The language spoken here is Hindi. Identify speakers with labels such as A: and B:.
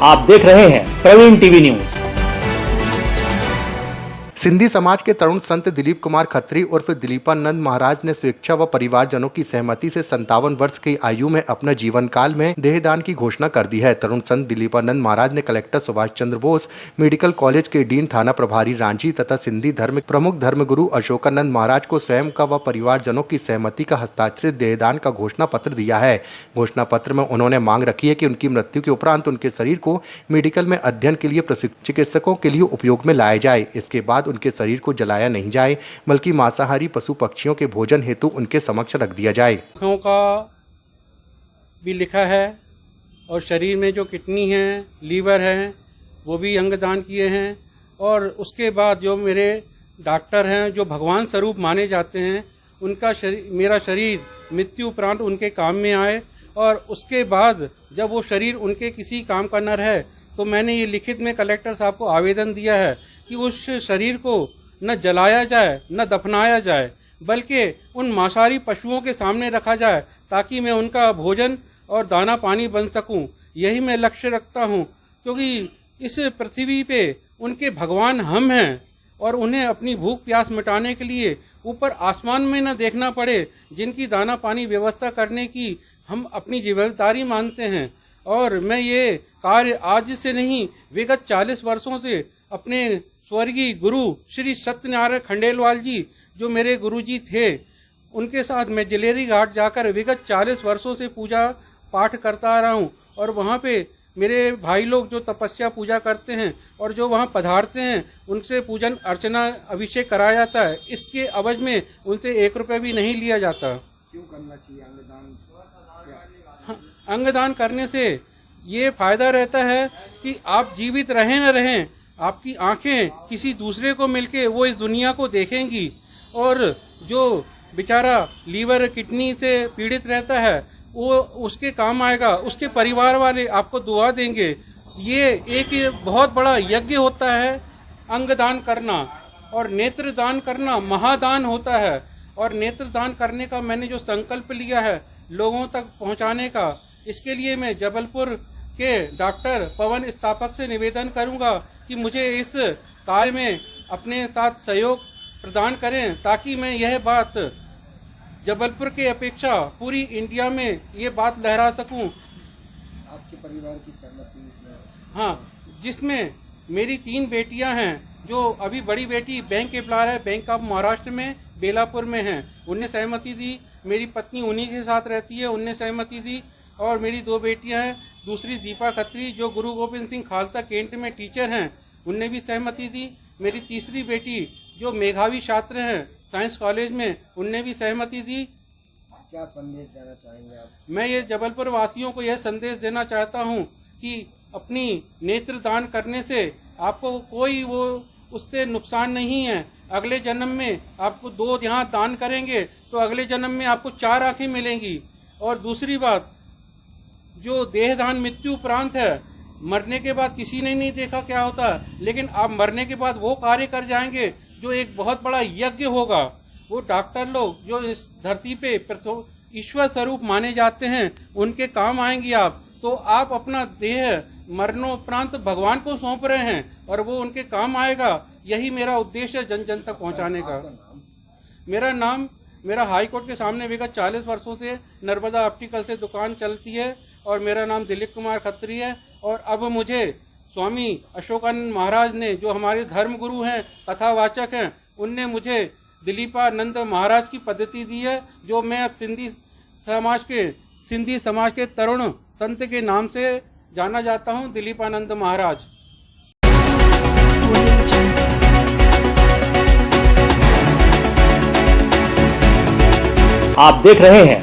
A: आप देख रहे हैं प्रवीण टीवी न्यूज।
B: सिंधी समाज के तरुण संत दिलीप कुमार खत्री उर्फ दिलीपानंद महाराज ने स्वेच्छा व परिवारजनों की सहमति से 57 वर्ष की आयु में अपने जीवन काल में देहदान की घोषणा कर दी है। तरुण संत दिलीपानंद महाराज ने collector Subhash Chandra Bose medical college के डीन, थाना प्रभारी रांची तथा सिंधी धर्म प्रमुख धर्मगुरु अशोकानंद महाराज को स्वयं का व परिवारजनों की सहमति का हस्ताक्षरित देहदान का घोषणा पत्र दिया है। घोषणा पत्र में उन्होंने मांग रखी है कि उनकी मृत्यु के उपरांत उनके शरीर को मेडिकल में अध्ययन के लिए प्रशिक्षित चिकित्सकों के लिए उपयोग में लाया जाए। इसके बाद उनके शरीर को जलाया नहीं जाए, बल्कि मांसाहारी पशु पक्षियों के भोजन हेतु उनके समक्ष रख दिया जाए।
C: आँखों का भी लिखा है और शरीर में जो किडनी है, लीवर है, वो भी अंगदान किए हैं। और उसके बाद जो मेरे डॉक्टर हैं, जो भगवान स्वरूप माने जाते हैं, उनका मेरा शरीर मृत्यु उपरांत उनके काम में आए। और उसके बाद जब वो शरीर उनके किसी काम का न रहे, तो मैंने ये लिखित में कलेक्टर साहब को आवेदन दिया है कि उस शरीर को न जलाया जाए, न दफनाया जाए, बल्कि उन मांसाहारी पशुओं के सामने रखा जाए, ताकि मैं उनका भोजन और दाना पानी बन सकूं। यही मैं लक्ष्य रखता हूं, क्योंकि इस पृथ्वी पे उनके भगवान हम हैं और उन्हें अपनी भूख प्यास मिटाने के लिए ऊपर आसमान में न देखना पड़े, जिनकी दाना पानी व्यवस्था करने की हम अपनी जिम्मेदारी मानते हैं। और मैं ये कार्य आज से नहीं, विगत 40 वर्षों से अपने स्वर्गीय गुरु श्री सत्यनारायण खंडेलवाल जी, जो मेरे गुरुजी थे, उनके साथ मैं जलेरी घाट जाकर विगत 40 वर्षों से पूजा पाठ करता आ रहा हूँ। और वहाँ पे मेरे भाई लोग जो तपस्या पूजा करते हैं और जो वहाँ पधारते हैं, उनसे पूजन अर्चना अभिषेक कराया जाता है। इसके अवज में उनसे 1 रुपये भी नहीं लिया जाता।
D: क्यों करना चाहिए अंगदान?
C: अंगदान करने से ये फायदा रहता है कि आप जीवित रहें न रहें, आपकी आंखें किसी दूसरे को मिलके वो इस दुनिया को देखेंगी। और जो बेचारा लीवर किडनी से पीड़ित रहता है, वो उसके काम आएगा, उसके परिवार वाले आपको दुआ देंगे। ये एक बहुत बड़ा यज्ञ होता है अंगदान करना, और नेत्रदान करना महादान होता है। और नेत्रदान करने का मैंने जो संकल्प लिया है लोगों तक पहुंचाने का, इसके लिए मैं जबलपुर के डॉक्टर पवन स्थापक से निवेदन करूंगा कि मुझे इस कार्य में अपने साथ सहयोग प्रदान करें, ताकि मैं यह बात जबलपुर के अपेक्षा पूरी इंडिया में ये बात लहरा सकूं।
D: आपके परिवार की सहमति इसमें?
C: हाँ, जिसमें मेरी 3 बेटियां हैं, जो अभी बड़ी बेटी बैंक एम्प्लॉयर है, बैंक ऑफ महाराष्ट्र में बेलापुर में है, उनने सहमति दी। मेरी पत्नी उन्हीं के साथ रहती है, उनने सहमति दी। और मेरी 2 बेटियां हैं, दूसरी दीपा खत्री जो गुरु गोविंद सिंह खालसा कैंट में टीचर हैं, उनने भी सहमति दी। मेरी तीसरी बेटी जो मेधावी छात्र हैं साइंस कॉलेज में, उनने भी सहमति दी।
D: क्या संदेश देना चाहेंगे आप?
C: मैं ये जबलपुर वासियों को यह संदेश देना चाहता हूँ कि अपनी नेत्र दान करने से आपको कोई वो उससे नुकसान नहीं है। अगले जन्म में आपको 2 यहाँ दान करेंगे तो अगले जन्म में आपको 4 आँखें मिलेंगी। और दूसरी बात, जो देहदान मृत्यु उपरांत है, मरने के बाद किसी ने नहीं देखा क्या होता, लेकिन आप मरने के बाद वो कार्य कर जाएंगे जो एक बहुत बड़ा यज्ञ होगा। वो डॉक्टर लोग जो इस धरती पे ईश्वर स्वरूप माने जाते हैं, उनके काम आएंगी आप। तो आप अपना देह मरणोपरांत भगवान को सौंप रहे हैं और वो उनके काम आएगा। यही मेरा उद्देश्य है जन जन तक पहुँचाने का। मेरा हाई कोर्ट के सामने विगत 40 वर्षों से नर्मदा ऑप्टिकल से दुकान चलती है और मेरा नाम दिलीप कुमार खत्री है। और अब मुझे स्वामी अशोकानंद महाराज ने, जो हमारे धर्मगुरु हैं, कथावाचक हैं, उनने मुझे दिलीपानंद महाराज की पद्धति दी है, जो मैं अब सिंधी समाज के तरुण संत के नाम से जाना जाता हूं, दिलीपानंद महाराज।
A: आप देख रहे हैं